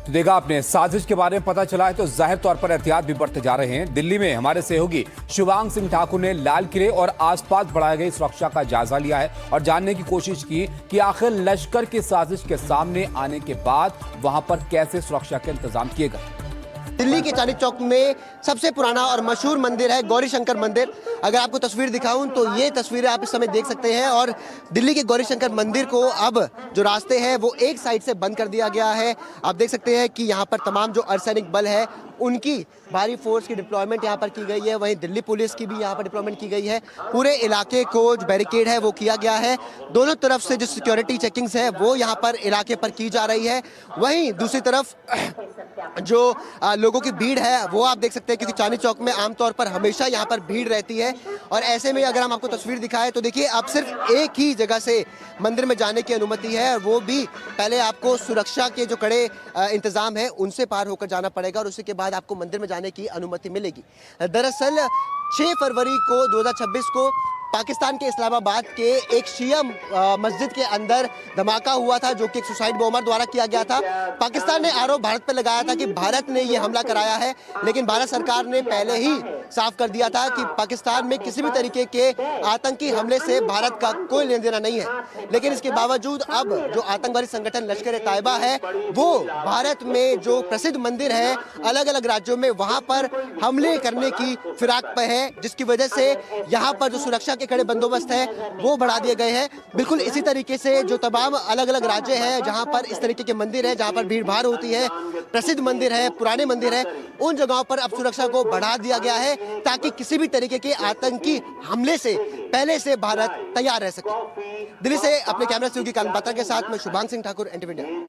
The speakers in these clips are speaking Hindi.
तो देखा आपने, साजिश के बारे में पता चला है तो जाहिर तौर पर एहतियात भी बढ़ते जा रहे हैं। दिल्ली में हमारे सहयोगी शुभांग सिंह ठाकुर ने लाल किले और आसपास बढ़ाई गई सुरक्षा का जायजा लिया है और जानने की कोशिश की कि आखिर लश्कर की साजिश के सामने आने के बाद वहां पर कैसे सुरक्षा के इंतजाम किए गए। दिल्ली के चांदनी चौक में सबसे पुराना और मशहूर मंदिर है गौरी शंकर मंदिर। अगर आपको तस्वीर दिखाऊं तो ये तस्वीरें आप इस समय देख सकते हैं। और दिल्ली के गौरी शंकर मंदिर को अब जो रास्ते हैं वो एक साइड से बंद कर दिया गया है। आप देख सकते हैं कि यहाँ पर तमाम जो अर्धसैनिक बल है उनकी भारी फोर्स की डिप्लॉयमेंट यहाँ पर की गई है। वहीं दिल्ली पुलिस की भी यहाँ पर डिप्लॉयमेंट की गई है। पूरे इलाके को जो बैरिकेड है वो किया गया है। दोनों तरफ से जो सिक्योरिटी चेकिंग्स है वो यहाँ पर इलाके पर की जा रही है। वहीं दूसरी तरफ जो लोगों की भीड़ है वो आप देख सकते हैं, क्योंकि चांदनी चौक में आमतौर पर हमेशा यहाँ पर भीड़ रहती है। और ऐसे में अगर हम आपको तस्वीर दिखाएं तो देखिए अब सिर्फ एक ही जगह से मंदिर में जाने की अनुमति है, वो भी पहले आपको सुरक्षा के जो कड़े इंतजाम है उनसे पार होकर जाना पड़ेगा और उसी के बाद आपको मंदिर में जाने की अनुमति मिलेगी। दरअसल 6 फरवरी को 2026 को पाकिस्तान के इस्लामाबाद के एक शिया मस्जिद के अंदर धमाका हुआ था, जो कि एक सुसाइड बॉम्बर द्वारा किया गया था। पाकिस्तान ने आरोप भारत पर लगाया था कि भारत ने यह हमला कराया है, लेकिन भारत सरकार ने पहले ही साफ कर दिया था कि पाकिस्तान में किसी भी तरीके के आतंकी हमले से भारत का कोई लेना देना नहीं है। लेकिन इसके बावजूद अब जो आतंकवादी संगठन लश्कर-ए-तैयबा है वो भारत में जो प्रसिद्ध मंदिर है अलग अलग राज्यों में वहां पर हमले करने की फिराक पे है, जिसकी वजह से यहाँ पर जो सुरक्षा के कड़े बंदोबस्त है वो बढ़ा दिए गए हैं। बिल्कुल इसी तरीके से जो तमाम अलग अलग राज्य हैं जहां पर इस तरीके के मंदिर है, जहां पर भीड़ भाड़ होती है, प्रसिद्ध मंदिर है, पुराने मंदिर है, उन जगहों पर अब सुरक्षा को बढ़ा दिया गया है ताकि किसी भी तरीके के आतंकी हमले से पहले से भारत तैयार रह सके। दिल्ली से अपने कैमरा सहयोगी कानून पात्रा के साथ मैं शुभांग सिंह ठाकुर, NTV इंडिया।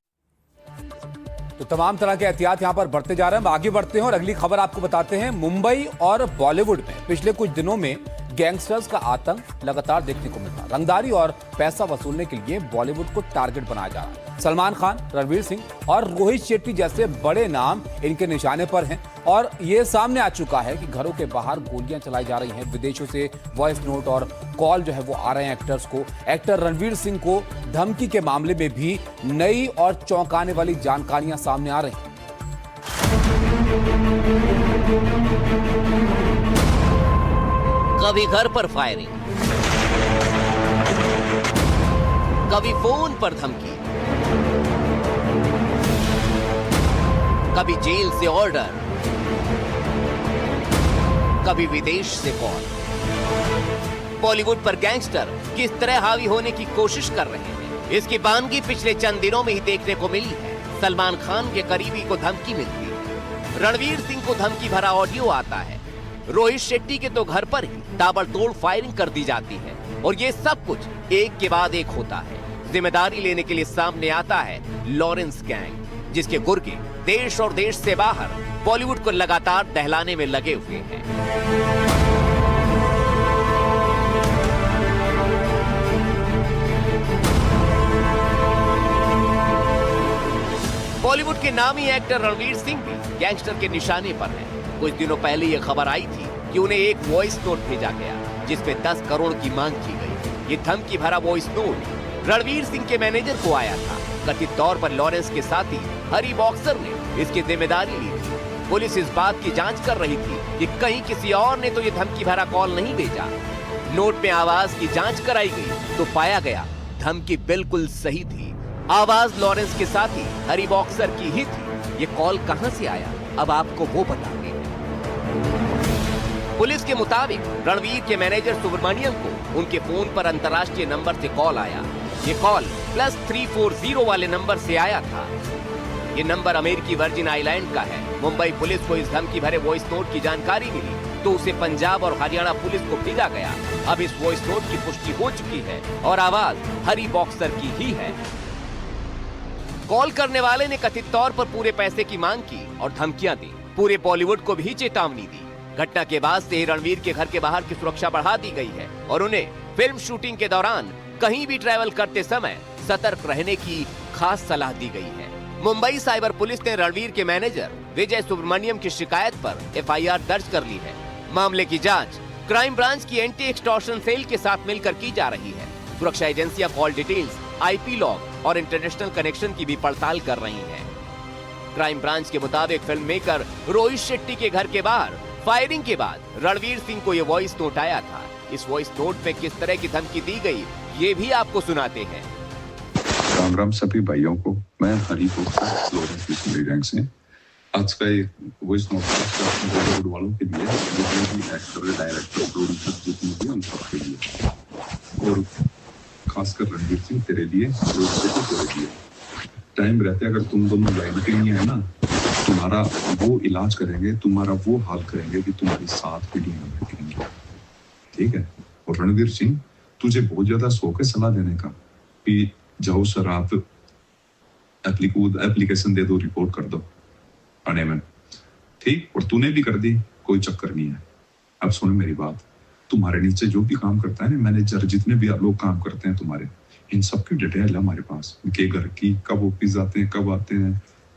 तो तमाम तरह के एहतियात यहां पर बढ़ते जा रहे हैं। आगे बढ़ते हैं और अगली खबर आपको बताते हैं। मुंबई और बॉलीवुड में पिछले कुछ दिनों में गैंगस्टर्स का आतंक लगातार देखने को मिलता। रंगदारी और पैसा वसूलने के लिए बॉलीवुड को टारगेट बनाया जा रहा है। सलमान खान, रणवीर सिंह और रोहित शेट्टी जैसे बड़े नाम इनके निशाने पर हैं और ये सामने आ चुका है कि घरों के बाहर गोलियां चलाई जा रही हैं। विदेशों से वॉइस नोट और कॉल जो है वो आ रहे हैं एक्टर्स को। एक्टर रणवीर सिंह को धमकी के मामले में भी नई और चौंकाने वाली जानकारियां सामने आ रही हैं। कभी घर पर फायरिंग, कभी फोन पर धमकी, कभी जेल से ऑर्डर, कभी विदेश से कॉल। बॉलीवुड पर गैंगस्टर किस तरह हावी होने की कोशिश कर रहे हैं, इसकी बानगी पिछले चंद दिनों में ही देखने को मिली है। सलमान खान के करीबी को धमकी मिलती है, रणवीर सिंह को धमकी भरा ऑडियो आता है, रोहित शेट्टी के तो घर पर ही ताबड़तोड़ फायरिंग कर दी जाती है और ये सब कुछ एक के बाद एक होता है। जिम्मेदारी लेने के लिए सामने आता है लॉरेंस गैंग, जिसके गुर्गे देश और देश से बाहर बॉलीवुड को लगातार दहलाने में लगे हुए हैं। बॉलीवुड के नामी एक्टर रणवीर सिंह भी गैंगस्टर के निशाने पर हैं। कुछ दिनों पहले यह खबर आई थी कि उन्हें एक वॉइस नोट भेजा गया जिसमें 10 करोड़ की मांग की गई। ये धमकी भरा वॉइस नोट रणवीर सिंह के मैनेजर को आया था। कथित तौर पर लॉरेंस के साथी हरी बॉक्सर ने इसकी जिम्मेदारी ली थी। पुलिस इस बात की जांच कर रही थी कि कहीं किसी और ने तो ये धमकी भरा कॉल नहीं भेजा। नोट में आवाज की जांच कराई गई तो पाया गया धमकी बिल्कुल सही थी। आवाज लॉरेंस के साथी हरी बॉक्सर की ही थी। ये कॉल कहां से आया, अब आपको वो बताएंगे। पुलिस के मुताबिक रणवीर के मैनेजर सुब्रमण्यम को उनके फोन पर अंतर्राष्ट्रीय नंबर से कॉल आया। ये कॉल +340 वाले नंबर से आया था। ये नंबर अमेरिकी वर्जिन आइलैंड का है। मुंबई पुलिस को इस धमकी भरे वॉइस नोट की जानकारी मिली तो उसे पंजाब और हरियाणा पुलिस को भेजा गया। अब इस वॉइस नोट की पुष्टि हो चुकी है और आवाज हरी बॉक्सर की ही है। कॉल करने वाले ने कथित तौर पर पूरे पैसे की मांग की और धमकियां दी। पूरे बॉलीवुड को भी चेतावनी दी। घटना के बाद से ही रणवीर के घर के बाहर की सुरक्षा बढ़ा दी गई है और उन्हें फिल्म शूटिंग के दौरान कहीं भी ट्रैवल करते समय सतर्क रहने की खास सलाह दी गई है। मुंबई साइबर पुलिस ने रणवीर के मैनेजर विजय सुब्रमण्यम की शिकायत पर FIR दर्ज कर ली है। मामले की जांच क्राइम ब्रांच की एंटी एक्सटॉर्शन सेल के साथ मिलकर की जा रही है। सुरक्षा एजेंसियां कॉल डिटेल्स, IP लॉग और इंटरनेशनल कनेक्शन की भी पड़ताल कर रही हैं। क्राइम ब्रांच के मुताबिक फिल्म मेकर रोहित शेट्टी के घर के बाहर फायरिंग के बाद रणवीर सिंह को ये वॉइस नोट आया था। इस वॉइस नोट में किस तरह की धमकी दी गई ये भी आपको सुनाते हैं। राम राम सभी भाइयों को, मैं हरी गैंग से आज का एक वॉइस नोट बॉलीवुड वालों के लिए, एक्टर, डायरेक्टर, प्रोड्यूसर जितने भी उन सबके लिए, और खासकर रणवीर सिंह तेरे लिए, तेरे लिए टाइम रहते अगर तुम दोनों लाइन पे नहीं है ना, तुम्हारा वो इलाज करेंगे, तुम्हारा वो हाल करेंगे कि तुम्हारी 7 पीढ़ियां बैठेंगी, ठीक है। और रणवीर सिंह, तुझे बहुत ज्यादा शौक है सलाह देने का कि जाओ सर आप एप्लीकेशन दे दो, रिपोर्ट कर दो थाने में, ठीक। और तूने भी कर दी, कोई चक्कर नहीं है। अब सुन मेरी बात, तुम्हारे नीचे जो भी काम करता है ना, मैनेजर जितने भी लोग काम करते हैं तुम्हारे, इन सबकी डिटेल है हमारे पास, उनके घर की, कब ऑफिस जाते हैं, कब आते हैं,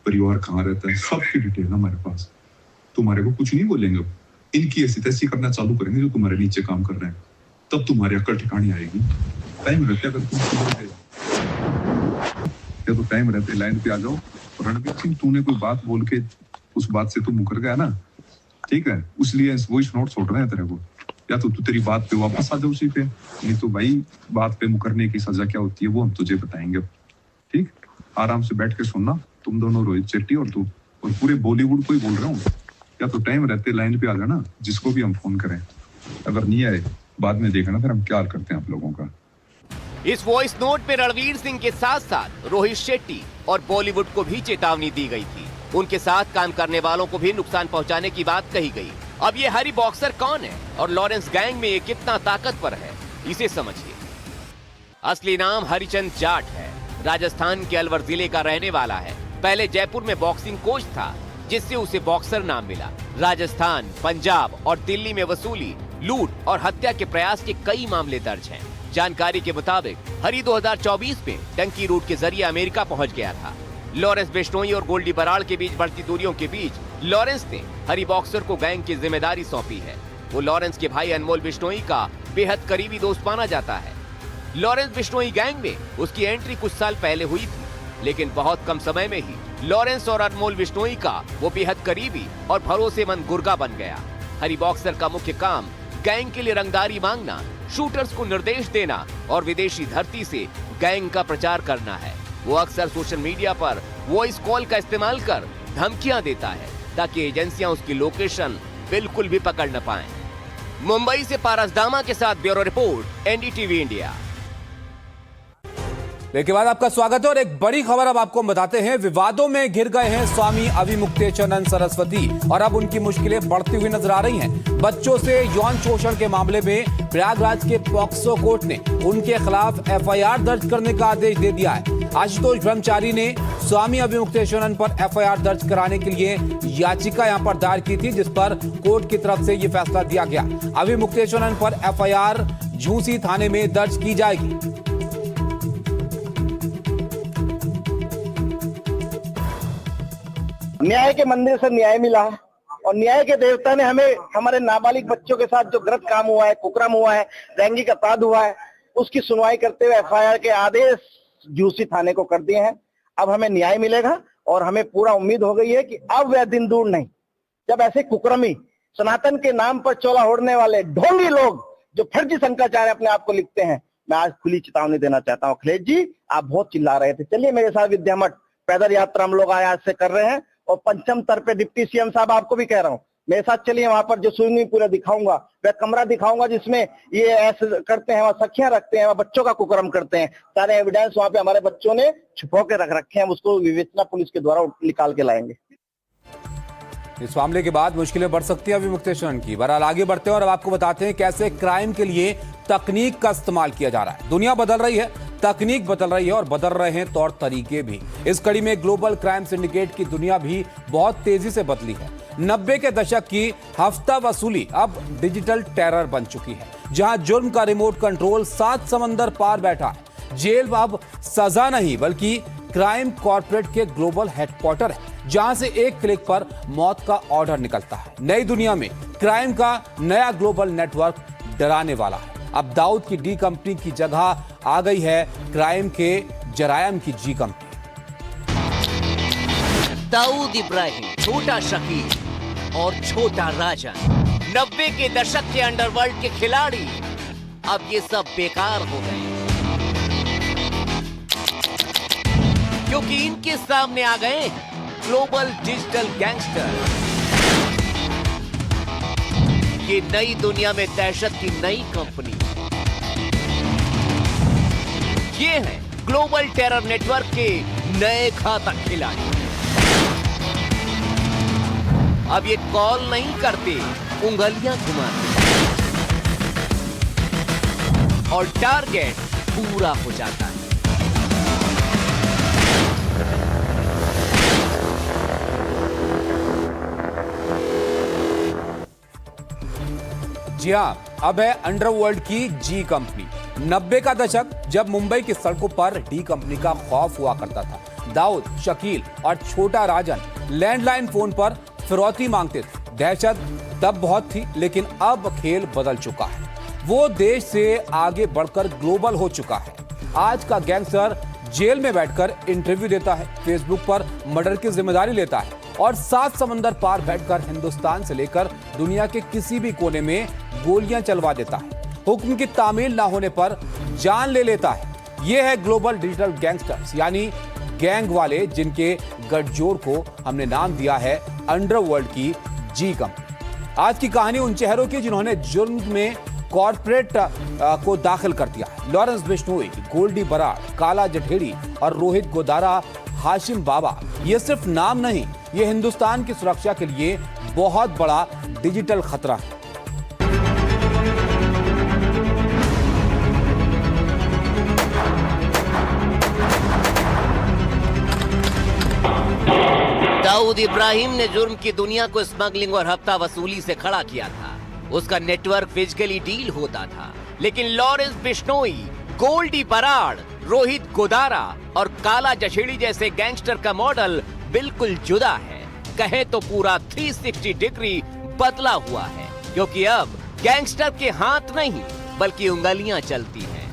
परिवार कहाँ रहता है, सबकी डिटेल है हमारे पास। तुम्हारे को कुछ नहीं बोलेंगे, इनकी ऐसी तैसी करना चालू करेंगे जो तुम्हारे नीचे काम कर रहे हैं, तब तुम्हारी अक्ल ठिकानी आएगी। टाइम रहते अगर तुम तो टाइम रहते लाइन पे आ जाओ। रणवीर सिंह, तूने कोई बात बोल के उस बात से तू मुकर गया ना, ठीक है, इसलिए वॉइस नोट छोड़ रहे हैं तेरे को। या तो तू तेरी बात पे वापस आ जाओ उसी पे, नहीं तो भाई बात पे मुकरने की सजा क्या होती है वो हम तुझे बताएंगे, ठीक। आराम से बैठ के सुनना, तुम दोनों, रोहित शेट्टी और तू, और पूरे बॉलीवुड को ही बोल रहा हूँ। या तो टाइम रहते लाइन पे आ जाना, जिसको भी हम फोन करें, अगर नहीं आए बाद में देखना फिर हम क्या करते हैं आप लोगों का। इस वॉइस नोट में रणवीर सिंह के साथ साथ रोहित शेट्टी और बॉलीवुड को भी चेतावनी दी गई थी। उनके साथ काम करने वालों को भी नुकसान पहुंचाने की बात कही गई। अब ये हरी बॉक्सर कौन है और लॉरेंस गैंग में ये कितना ताकतवर है, इसे समझिए। असली नाम हरिचंद जाट है। राजस्थान के अलवर जिले का रहने वाला है। पहले जयपुर में बॉक्सिंग कोच था, जिससे उसे बॉक्सर नाम मिला। राजस्थान, पंजाब और दिल्ली में वसूली, लूट और हत्या के प्रयास के कई मामले दर्ज हैं। जानकारी के मुताबिक हरी 2024 में टंकी रूट के जरिए अमेरिका पहुंच गया था। लॉरेंस बिश्नोई और गोल्डी बराड़ के बीच बढ़ती दूरियों के बीच लॉरेंस ने हरी बॉक्सर को गैंग की जिम्मेदारी सौंपी है। वो लॉरेंस के भाई अनमोल बिश्नोई का बेहद करीबी दोस्त माना जाता है। लॉरेंस बिश्नोई गैंग में उसकी एंट्री कुछ साल पहले हुई थी, लेकिन बहुत कम समय में ही लॉरेंस और अनमोल बिश्नोई का वो बेहद करीबी और भरोसेमंद गुर्गा बन गया। हरी बॉक्सर का मुख्य काम गैंग के लिए रंगदारी मांगना, शूटर्स को निर्देश देना और विदेशी धरती से गैंग का प्रचार करना है। वो अक्सर सोशल मीडिया पर वॉइस कॉल का इस्तेमाल कर धमकियां देता है, ताकि एजेंसियां उसकी लोकेशन बिल्कुल भी पकड़ न पाएं। मुंबई से पारस दामा के साथ ब्यूरो रिपोर्ट, एनडीटीवी इंडिया। के बाद आपका स्वागत है और एक बड़ी खबर अब आपको हम बताते हैं। विवादों में घिर गए हैं स्वामी अविमुक्तेश्वरानंद सरस्वती और अब उनकी मुश्किलें बढ़ती हुई नजर आ रही हैं। बच्चों से यौन शोषण के मामले में प्रयागराज के पॉक्सो कोर्ट ने उनके खिलाफ एफआईआर दर्ज करने का आदेश दे दिया है। आशुतोष ब्रह्मचारी ने स्वामी अविमुक्तेश्वरानंद पर एफआईआर दर्ज कराने के लिए याचिका यहां पर दायर की थी, जिस पर कोर्ट की तरफ से यह फैसला दिया गया। अविमुक्तेश्वरानंद पर एफआईआर झूंसी थाने में दर्ज की जाएगी। न्याय के मंदिर से न्याय मिला और न्याय के देवता ने हमें हमारे नाबालिग बच्चों के साथ जो गलत काम हुआ है, कुकर्म हुआ है, लैंगिक अपराध हुआ है, उसकी सुनवाई करते हुए एफआईआर के आदेश झूसी थाने को कर दिए हैं। अब हमें न्याय मिलेगा और हमें पूरा उम्मीद हो गई है कि अब वह दिन दूर नहीं जब ऐसे कुकर्मी, सनातन के नाम पर चोला ओढ़ने वाले ढोंगी लोग जो फर्जी शंकराचार्य अपने आप को लिखते हैं, मैं आज खुली चेतावनी देना चाहता हूँ। अखिलेश जी, आप बहुत चिल्ला रहे थे, चलिए मेरे साथ विद्यामठ पैदल यात्रा हम लोग आज से कर रहे हैं और पंचम स्तर पे डिप्टी सीएम साहब आपको भी कह रहा हूँ, मेरे साथ चलिए। वहां पर जो स्विमिंग पूल दिखाऊंगा, वह कमरा दिखाऊंगा जिसमें ये ऐसे करते हैं, वहाँ सखियां रखते हैं, वहाँ बच्चों का कुकर्म करते हैं। सारे एविडेंस वहाँ पे हमारे बच्चों ने छुपा के रख रखे हैं, उसको विवेचना पुलिस के द्वारा निकाल के लाएंगे। इस मामले के बाद मुश्किलें बढ़ सकती है अविमुक्तेश्वरानंद की। बहरहाल आगे बढ़ते हैं और अब आपको बताते हैं कैसे क्राइम के लिए तकनीक का इस्तेमाल किया जा रहा है। दुनिया बदल रही है, तकनीक बदल रही है और बदल रहे हैं तौर तरीके भी। इस कड़ी में ग्लोबल क्राइम सिंडिकेट की दुनिया भी बहुत तेजी से बदली है। 90 के दशक की हफ्ता वसूली अब डिजिटल टेरर बन चुकी है, जहां जुर्म का रिमोट कंट्रोल 7 समंदर पार बैठा है। जेल अब सजा नहीं बल्कि क्राइम कॉर्पोरेट के ग्लोबल हेडक्वार्टर है, जहां से एक क्लिक पर मौत का ऑर्डर निकलता है। नई दुनिया में क्राइम का नया ग्लोबल नेटवर्क डराने वाला है। अब दाऊद की डी कंपनी की जगह आ गई है क्राइम के जरायम की जी कंपनी। दाऊद इब्राहिम, छोटा शकील और छोटा राजन, 90 के दशक के अंडरवर्ल्ड के खिलाड़ी, अब ये सब बेकार हो गए क्योंकि इनके सामने आ गए ग्लोबल डिजिटल गैंगस्टर। ये नई दुनिया में दहशत की नई कंपनी, ये है ग्लोबल टेरर नेटवर्क के नए घातक खिलाड़ी। अब ये कॉल नहीं करते, उंगलियां घुमाते और टारगेट पूरा हो जाता है। जी हां, अब है अंडरवर्ल्ड की जी कंपनी। 90 का दशक जब मुंबई की सड़कों पर डी कंपनी का खौफ हुआ करता था। दाऊद, शकील और छोटा राजन लैंडलाइन फोन पर फिरौती मांगते थे। दहशत तब बहुत थी, लेकिन अब खेल बदल चुका है। वो देश से आगे बढ़कर ग्लोबल हो चुका है। आज का गैंगस्टर जेल में बैठकर इंटरव्यू देता है, फेसबुक पर मर्डर की जिम्मेदारी लेता है और 7 समंदर पार बैठकर हिंदुस्तान से लेकर दुनिया के किसी भी कोने में गोलियां चलवा देता है। हुक्म की तामील ना होने पर जान ले लेता है। यह है ग्लोबल डिजिटल गैंगस्टर्स, यानी गैंग वाले, जिनके गठजोड़ को हमने नाम दिया है अंडरवर्ल्ड की जी कंपनी। आज की कहानी उन चेहरों की जिन्होंने जुर्म में कॉर्पोरेट को दाखिल कर दिया है। लॉरेंस बिश्नोई, गोल्डी बराड़, काला जठेड़ी और रोहित गोदारा, हाशिम बाबा। ये सिर्फ नाम नहीं, ये हिंदुस्तान की सुरक्षा के लिए बहुत बड़ा डिजिटल खतरा है। दाऊद इब्राहिम ने जुर्म की दुनिया को स्मगलिंग और हफ्ता वसूली से खड़ा किया था। उसका नेटवर्क फिजिकली डील होता था, लेकिन लॉरेंस बिश्नोई, गोल्डी बराड़, रोहित गोदारा और काला जशेड़ी जैसे गैंगस्टर का मॉडल बिल्कुल जुदा है। कहे तो पूरा 360 डिग्री बदला हुआ है, क्योंकि अब गैंगस्टर के हाथ नहीं बल्कि उंगलियां चलती हैं।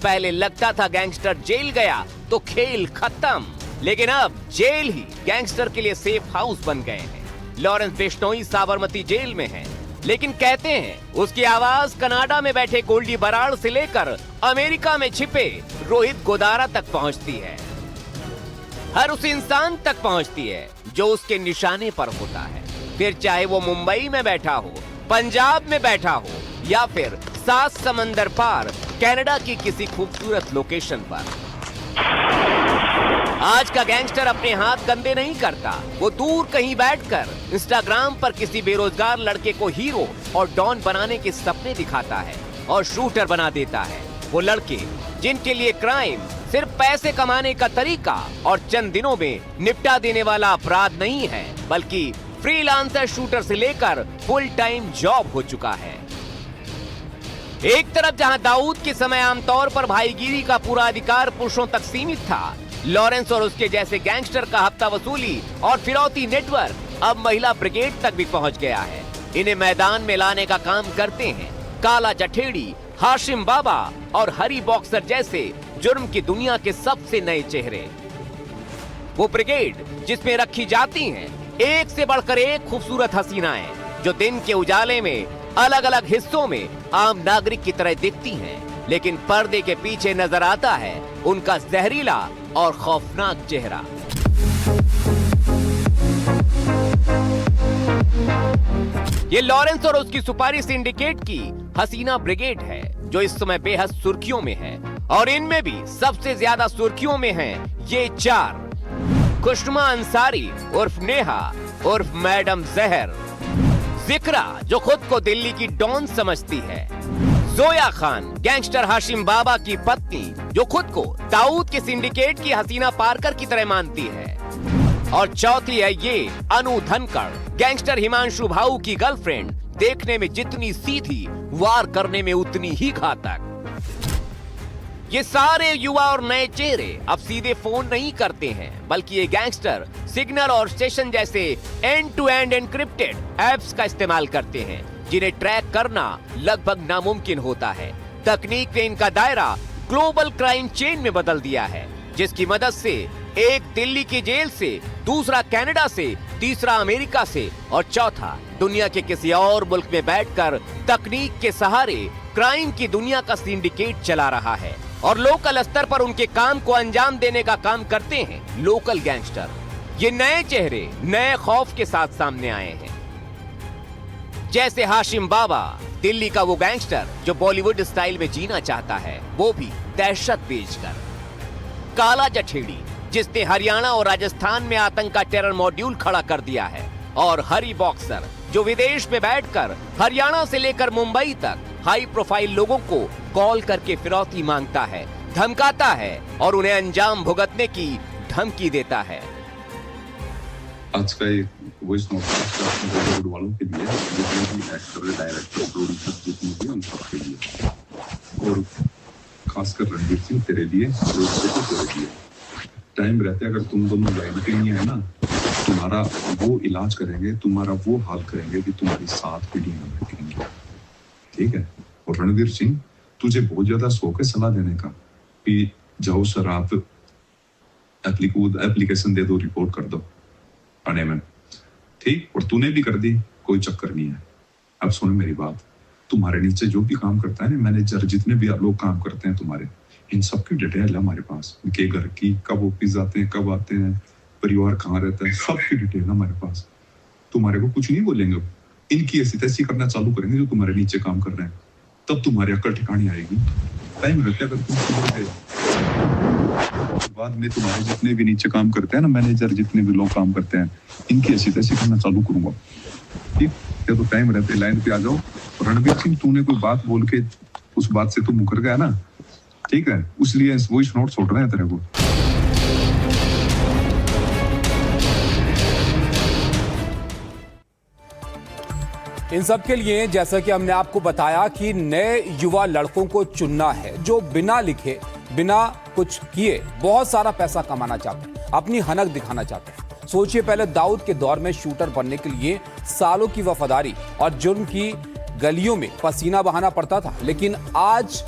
पहले लगता था गैंगस्टर जेल गया तो खेल खत्म, लेकिन अब जेल ही गैंगस्टर के लिए सेफ हाउस बन गए हैं। लॉरेंस बिश्नोई साबरमती जेल में है, लेकिन कहते हैं उसकी आवाज कनाडा में बैठे गोल्डी बराड़ से लेकर अमेरिका में छिपे रोहित गोदारा तक पहुंचती है। हर उस इंसान तक पहुंचती है जो उसके निशाने पर होता है, फिर चाहे वो मुंबई में बैठा हो, पंजाब में बैठा हो या फिर 7 समंदर पार कनाडा की किसी खूबसूरत लोकेशन पर। आज का गैंगस्टर अपने हाथ गंदे नहीं करता। वो दूर कहीं बैठकर इंस्टाग्राम पर किसी बेरोजगार लड़के को हीरो और डॉन बनाने के सपने दिखाता है और शूटर बना देता है। वो लड़के जिनके लिए क्राइम सिर्फ पैसे कमाने का तरीका और चंद दिनों में निपटा देने वाला अपराध नहीं है, बल्कि फ्रीलांसर शूटर से लेकर फुल टाइम जॉब हो चुका है। एक तरफ जहां दाऊद के समय आमतौर पर भाईगिरी का पूरा अधिकार पुरुषों तक सीमित था, लॉरेंस और उसके जैसे गैंगस्टर का हफ्ता वसूली और फिरौती नेटवर्क अब महिला ब्रिगेड तक भी पहुंच गया है। इन्हें मैदान में लाने का काम करते हैं काला जठेड़ी, हाशिम बाबा और हरी बॉक्सर जैसे जुर्म की दुनिया के सबसे नए चेहरे। वो ब्रिगेड जिसमें रखी जाती हैं एक से बढ़कर एक खूबसूरत हसीनाएं, जो दिन के उजाले में अलग अलग हिस्सों में आम नागरिक की तरह दिखती हैं, लेकिन पर्दे के पीछे नजर आता है उनका जहरीला और खौफनाक चेहरा। ये लॉरेंस और उसकी सुपारी सिंडिकेट की हसीना ब्रिगेड है, जो इस समय बेहद सुर्खियों में है, और इनमें भी सबसे ज्यादा सुर्खियों में हैं ये 4: खुशनुमा अंसारी उर्फ नेहा उर्फ मैडम जहर, जिक्रा जो खुद को दिल्ली की डॉन समझती है, जोया खान गैंगस्टर हाशिम बाबा की पत्नी जो खुद को दाऊद के सिंडिकेट की हसीना पारकर की तरह मानती है, और चौथी है ये अनु धनखड़ गैंगस्टर हिमांशु भाऊ की गर्लफ्रेंड, देखने में जितनी सीधी वार करने में उतनी ही घातक। ये सारे युवा और नए चेहरे अब सीधे फोन नहीं करते हैं, बल्कि ये गैंगस्टर सिग्नल और स्टेशन जैसे end to end encrypted apps का इस्तेमाल करते हैं, जिन्हें ट्रैक करना लगभग नामुमकिन होता है। तकनीक ने इनका दायरा ग्लोबल क्राइम चेन में बदल दिया है, जिसकी मदद से एक दिल्ली की जेल से, दूसरा कनाडा से, तीसरा अमेरिका से और चौथा दुनिया के किसी और मुल्क में बैठकर तकनीक के सहारे क्राइम की दुनिया का सिंडिकेट चला रहा है और लोकल स्तर पर उनके काम को अंजाम देने का काम करते हैं लोकल गैंगस्टर। ये नए चेहरे नए खौफ के साथ सामने आए हैं, जैसे हाशिम बाबा, दिल्ली का वो गैंगस्टर जो बॉलीवुड स्टाइल में जीना चाहता है, वो भी दहशत बेचकर। काला जठेड़ी, जिसने हरियाणा और राजस्थान में आतंक का टेरर मॉड्यूल खड़ा कर दिया है, और हरी बॉक्सर, जो विदेश में बैठकर हरियाणा से लेकर मुंबई तक हाई प्रोफाइल लोगों को कॉल करके फिरौती मांगता है, धमकाता है और उन्हें अंजाम भुगतने की धमकी देता है। आज का ये वॉइस नोट बॉलीवुड वालों के लिए, जितने भी एक्टर, डायरेक्टर, प्रोड्यूसर जितने भी, उन सबके लिए, और खासकर रणवीर सिंह तेरे लिए, तेरे लिए टाइम रहते अगर तुम दोनों लाइन पे नहीं है ना, तुम्हारा वो इलाज करेंगे, तुम्हारा वो हाल करेंगे कि तुम्हारी 7 पीढ़ी में बैठेंगे, ठीक है। और रणवीर सिंह, तुझे बहुत ज्यादा शौक है सलाह देने का कि जाओ सर आप एप्लीकेशन दे दो, रिपोर्ट कर दो थाने में, ठीक, और तूने भी कर दी, कोई चक्कर नहीं है। अब सुन मेरी बात, तुम्हारे नीचे जो भी काम करता है ना, मैनेजर, जितने भी लोग काम करते हैं तुम्हारे, इन सब की डिटेल है हमारे पास, इनके घर की, कब ऑफिस जाते हैं, कब आते हैं, परिवार कहाँ रहता है, सबकी डिटेल है हमारे पास। तुम्हारे को कुछ नहीं बोलेंगे, इनकी ऐसी तैसी करना चालू करेंगे जो तुम्हारे नीचे काम कर रहे हैं, तब तुम्हारी अक्ल ठिकानी आएगी। टाइम रहता है अगर तुम बाद में तुम्हारे जितने भी नीचे काम करते हैं ना, मैनेजर, जितने भी लोग काम करते हैं, इनकी ऐसी तैसी करना चालू करूंगा, ठीक है। तो टाइम रहते लाइन पे आ जाओ। रणवीर सिंह, तूने कोई बात बोल के उस बात से तू मुकर गया ना, ठीक है, इसलिए वॉइस नोट छोड़ रहे हैं तेरे को। इन सब के लिए, जैसा कि हमने आपको बताया, कि नए युवा लड़कों को चुनना है जो बिना लिखे, बिना कुछ किए बहुत सारा पैसा कमाना चाहते हैं, अपनी हनक दिखाना चाहते हैं। सोचिए, पहले दाऊद के दौर में शूटर बनने के लिए सालों की वफादारी और जुर्म की गलियों में पसीना बहाना पड़ता था, लेकिन आज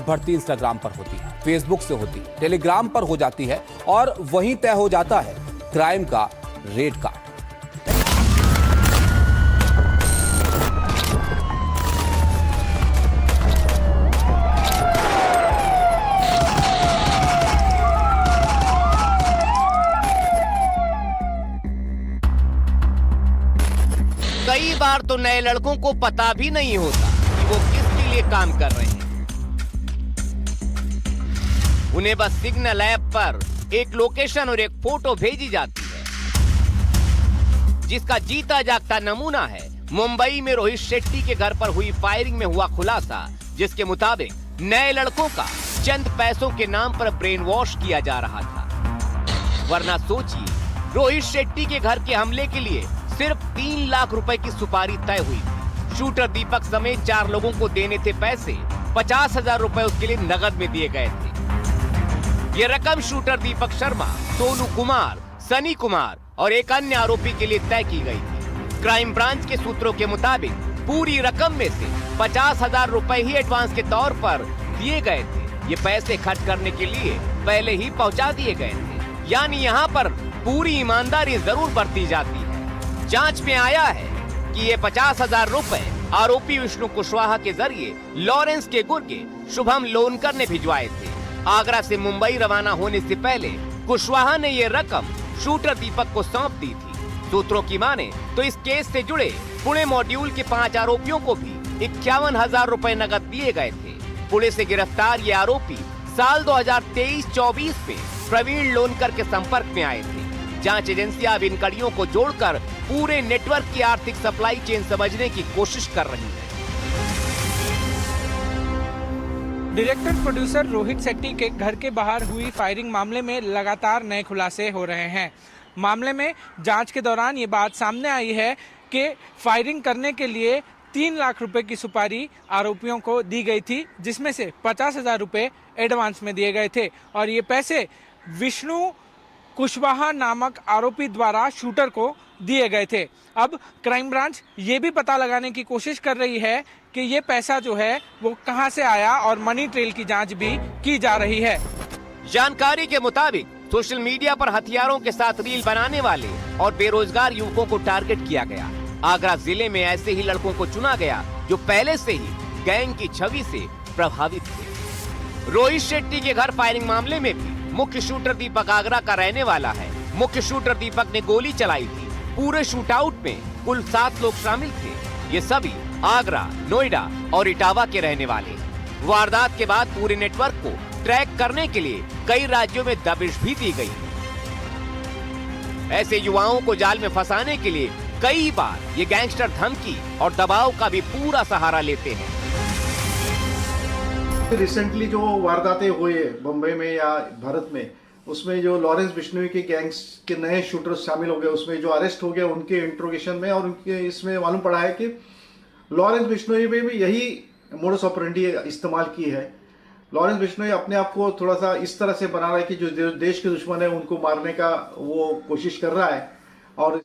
भर्ती इंस्टाग्राम पर होती है, फेसबुक से होती है, टेलीग्राम पर हो जाती है और वहीं तय हो जाता है क्राइम का रेट कार्ड। कई बार तो नए लड़कों को पता भी नहीं होता कि वो किसके लिए काम कर रहे हैं। उन्हें बस सिग्नल ऐप पर एक लोकेशन और एक फोटो भेजी जाती है, जिसका जीता जागता नमूना है मुंबई में रोहित शेट्टी के घर पर हुई फायरिंग में हुआ खुलासा, जिसके मुताबिक नए लड़कों का चंद पैसों के नाम पर ब्रेन वॉश किया जा रहा था। वरना सोचिए, रोहित शेट्टी के घर के हमले के लिए सिर्फ 3 लाख रुपए की सुपारी तय हुई थी। शूटर दीपक समेत 4 लोगों को देने थे पैसे, 50,000 रुपए उसके लिए नगद में दिए गए थे। ये रकम शूटर दीपक शर्मा, सोनू कुमार, सनी कुमार और एक अन्य आरोपी के लिए तय की गई थी। क्राइम ब्रांच के सूत्रों के मुताबिक पूरी रकम में से 50,000 रुपए ही एडवांस के तौर पर दिए गए थे। ये पैसे खर्च करने के लिए पहले ही पहुंचा दिए गए थे, यानी यहाँ पर पूरी ईमानदारी जरूर बरती जाती है। जांच में आया है कि ये 50,000 रुपए आरोपी विष्णु कुशवाहा के जरिए लॉरेंस के गुर्गे शुभम लोनकर ने भिजवाए थे। आगरा से मुंबई रवाना होने से पहले कुशवाहा ने ये रकम शूटर दीपक को सौंप दी थी। सूत्रों की माने तो इस केस से जुड़े पुणे मॉड्यूल के 5 आरोपियों को भी 51,000 रुपए नकद दिए गए थे। पुणे से गिरफ्तार ये आरोपी साल 2023-24 में प्रवीण लोनकर के संपर्क में आए थे। जांच एजेंसियां अब इन कड़ियों को जोड़कर पूरे नेटवर्क की आर्थिक सप्लाई चेन समझने की कोशिश कर रही है। डायरेक्टर प्रोड्यूसर रोहित शेट्टी के घर के बाहर हुई फायरिंग मामले में लगातार नए खुलासे हो रहे हैं। मामले में जांच के दौरान ये बात सामने आई है कि फायरिंग करने के लिए 3 लाख रुपए की सुपारी आरोपियों को दी गई थी, जिसमें से 50,000 रुपए एडवांस में दिए गए थे और ये पैसे विष्णु कुशवाहा नामक आरोपी द्वारा शूटर को दिए गए थे। अब क्राइम ब्रांच ये भी पता लगाने की कोशिश कर रही है कि ये पैसा जो है वो कहां से आया और मनी ट्रेल की जांच भी की जा रही है। जानकारी के मुताबिक सोशल मीडिया पर हथियारों के साथ रील बनाने वाले और बेरोजगार युवकों को टारगेट किया गया। आगरा जिले में ऐसे ही लड़कों को चुना गया जो पहले से ही गैंग की छवि से प्रभावित थे। रोहित शेट्टी के घर फायरिंग मामले में भी मुख्य शूटर दीपक आगरा का रहने वाला है। मुख्य शूटर दीपक ने गोली चलाई थी। पूरे शूटआउट में कुल 7 लोग शामिल थे। ये सभी आगरा, नोएडा और इटावा के रहने वाले। वारदात के बाद पूरे नेटवर्क को ट्रैक करने के लिए कई राज्यों में दबिश भी दी गई। ऐसे युवाओं को जाल में फंसाने के लिए कई बार ये गैंगस्टर धमकी और दबाव का भी पूरा सहारा लेते हैं। रिसेंटली जो वारदातें हुए बम्बई में या भारत में, उसमें जो लॉरेंस बिश्नोई के गैंग्स के नए शूटर्स शामिल हो गए, उसमें जो अरेस्ट हो गए उनके इंट्रोगेशन में, और उनके इसमें मालूम पड़ा है कि लॉरेंस बिश्नोई में भी यही मोडस ऑपरेंडी इस्तेमाल की है। लॉरेंस बिश्नोई अपने आप को थोड़ा सा इस तरह से बना रहा है कि जो देश के दुश्मन है उनको मारने का वो कोशिश कर रहा है। और